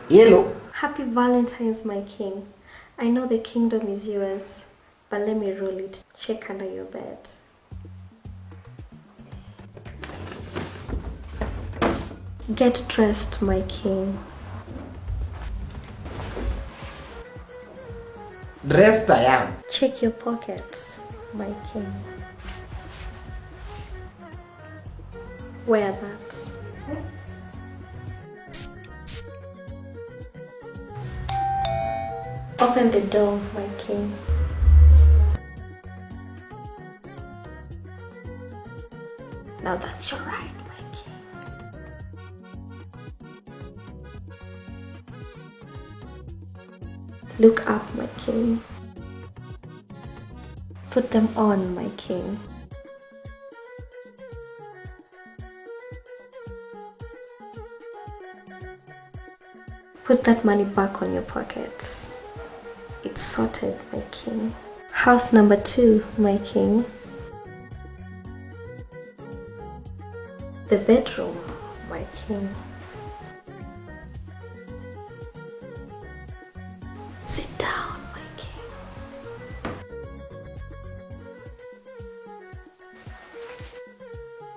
Yellow. Happy Valentine's, my king. I know the kingdom is yours, but let me rule it. Check under your bed. Get dressed, my king. Dressed I am. Check your pockets, my king. Wear that. Open the door, my king. Now that's your right, my king. Look up, my king. Put them on, my king. Put that money back on your pockets. It's sorted, my king. House number 2, my king. The bedroom, my king. Sit down, my king.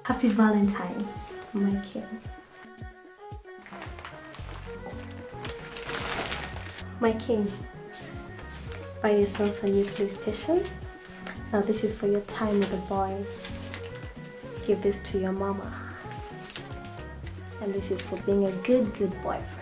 Happy Valentine's, my king. My king, buy yourself a new PlayStation. Now this is for your time with the boys. Give this to your mama. And this is for being a good boyfriend.